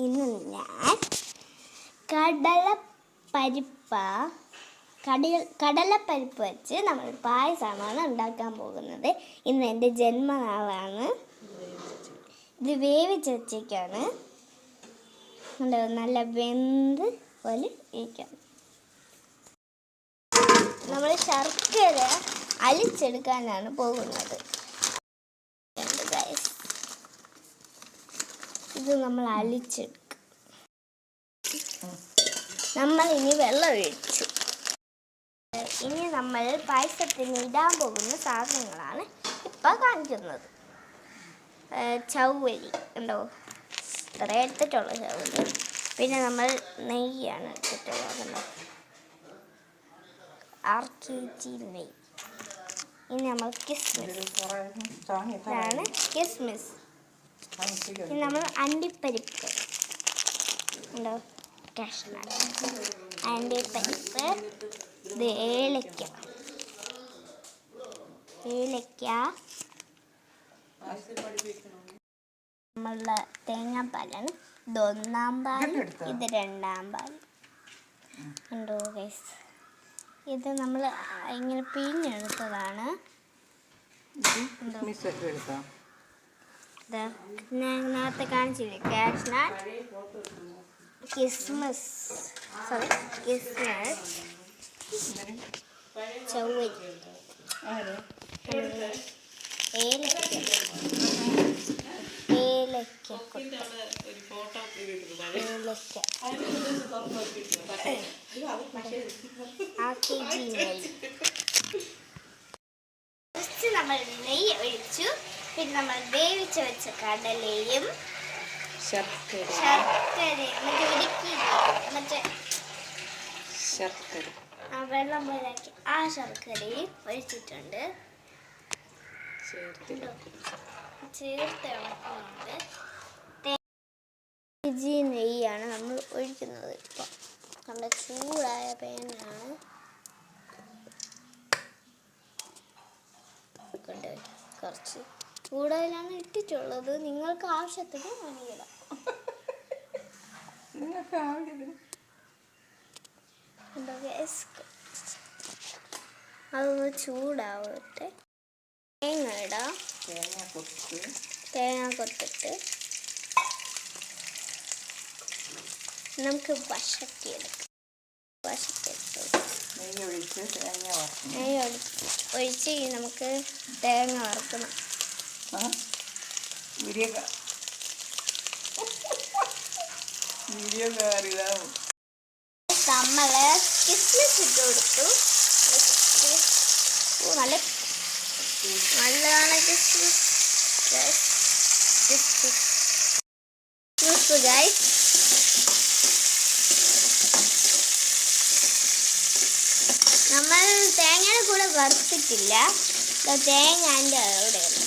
ഇന്ന് ഞാൻ കടലപ്പരിപ്പ് വെച്ച് നമ്മൾ പായസമാണ് ഉണ്ടാക്കാൻ പോകുന്നത്. ഇന്ന് എൻ്റെ ജന്മനാളാണ്. ഇത് വേവിച്ച് വെച്ചേക്കാണ്. നല്ല വെന്ത് പോലെ ഇരിക്കാം. നമ്മൾ ശർക്കര അലിച്ചെടുക്കാനാണ് പോകുന്നത്. ഇത് നമ്മൾ അലിച്ചെടുക്കും. നമ്മൾ ഇനി വെള്ളം ഒഴിച്ചു. ഇനി നമ്മൾ പായസത്തിന് ഇടാൻ പോകുന്ന സാധനങ്ങളാണ് ഇപ്പം കാണിക്കുന്നത്. ചവ്വരി ഉണ്ടോ, ഇത്ര എടുത്തിട്ടുള്ള ചവ്വരി. പിന്നെ നമ്മൾ നെയ്യാണ് എടുത്തിട്ടുള്ളത്, RKG നെയ്യ്. ഇനി നമ്മൾ കിസ്മിസ് ഇതാണ് കിസ്മിസ്. ഇനി നമ്മൾ അണ്ടിപ്പരിപ്പ് ഉണ്ടോ, കാഷ്നട്ട്, അണ്ടിപ്പരിപ്പ്, ഇത് ഏലക്ക, നമ്മളുടെ തേങ്ങാപ്പാലാണ്. ഇത് 1-ാം പാൽ, ഇത് 2-ാം പാൽ ഉണ്ടോ ഗൈസ്. ഇത് നമ്മൾ ഇങ്ങനെ പിഴിഞ്ഞെടുത്തതാണ്. ഞാൻ നേരത്തെ കാണിച്ചില്ലേ, കാഷ്നട്ട്, കിസ്മിസ്, ചവ്വരി, ഏലക്ക, RKG നെയ്യ്. ഫസ്റ്റ് നമ്മൾ നെയ്യ് ഒഴിച്ചു. പിന്നെ നമ്മൾ വേവിച്ച് വെച്ച കടലയും വെള്ളം പോലാക്കി ആ ശർക്കരയും ഒഴിച്ചിട്ടുണ്ട്. ചേർത്ത് ഇളക്കുന്നുണ്ട്. RKG നെയ്യാണ് നമ്മൾ ഒഴിക്കുന്നത്. ഇപ്പം നല്ല ചൂടായ പാനാണ്. കുറച്ച് കൂടുതലാണ് ഇട്ടിട്ടുള്ളത്. നിങ്ങൾക്ക് ആവശ്യത്തിന് വേണമെങ്കിടാം. അതൊന്ന് ചൂടാവട്ടെ. തേങ്ങ ഇടാം. തേങ്ങ കൊത്തിട്ട് നമുക്ക് വശക്കിയെടുക്കാം. നെയ്യ് ഒഴിച്ച് നമുക്ക് തേങ്ങ വറുക്കണം. നമ്മള് കിസ്മിസ് ഇട്ട് കൊടുത്തു. നല്ലതാണ് കിസ്മിസ് ഗൈസ്. നമ്മൾ തേങ്ങയുടെ കൂടെ വറുത്തിട്ടില്ല. തേങ്ങ അതിൻ്റെ അവിടെയാണ്.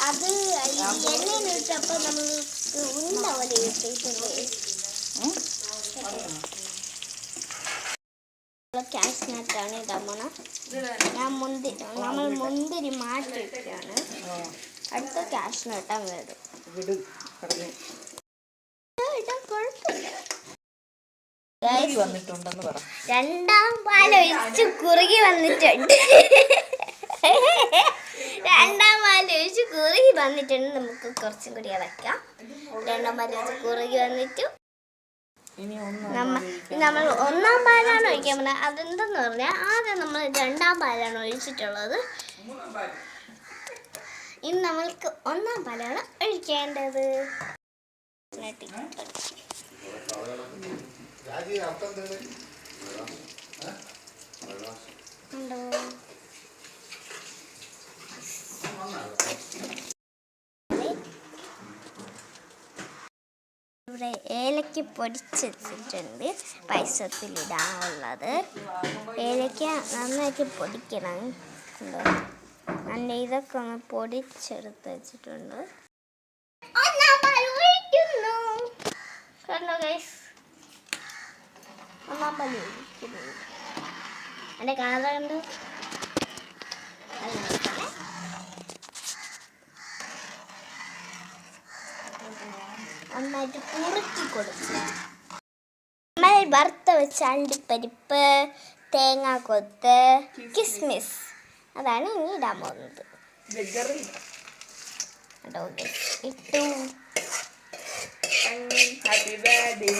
അത് എണ്ണയിലിട്ടപ്പോൾ നമ്മൾക്ക് ഉണ്ട പോലെ കിട്ടിയിട്ടുണ്ട്. കാഷ്നട്ടാണ് ഇടാൻ പോണ. നമ്മൾ മുന്തിരി മാറ്റിയിട്ടാണ്. അടുത്ത കാഷ്നട്ടാണ് വരും. കുഴപ്പമില്ല. 2-ാം പാൽ ഒഴിച്ച് കുറുകി വന്നിട്ടുണ്ട്. 2-ാം പാൽ ഒഴിച്ച് കുറുകി വന്നിട്ടുണ്ട്. നമുക്ക് കുറച്ചും കൂടി ഇളക്കാം. 2-ാം പാൽ ഒഴിച്ച് കുറുകി വന്നിട്ട് നമ്മൾ 1-ാം പാലാണ് ഒഴിക്കാൻ പോകുന്നത്. അതെന്തെന്ന് പറഞ്ഞാൽ ആദ്യം നമ്മൾ 2-ാം പാലാണ് ഒഴിച്ചിട്ടുള്ളത്. ഇനി നമ്മൾക്ക് 1-ാം പാലാണ് ഒഴിക്കേണ്ടത്. ഇവിടെ ഏലക്ക പൊടിച്ച് വെച്ചിട്ടുണ്ട് പായസത്തിലിടാനുള്ളത്. ഏലക്ക നന്നായിട്ട് പൊടിക്കണം. നല്ല ഇതൊക്കെ ഒന്ന് പൊടിച്ചെടുത്ത് വെച്ചിട്ടുണ്ട്. കണ്ടോ ഗൈസ്, 1-ാം ഒന്നാം പാൽ ഒഴിക്കുന്നത്. എൻ്റെ കളർ കണ്ട് നന്നായിട്ട് കുറുക്കി കൊടുക്കും. നമ്മൾ വറുത്ത വെച്ച അണ്ടിപ്പരിപ്പ്, തേങ്ങാക്കൊത്ത്, കിസ്മിസ് അതാണ് ഇനി ഇടാൻ പോകുന്നത്. ഇട്ടു. Happy birthday,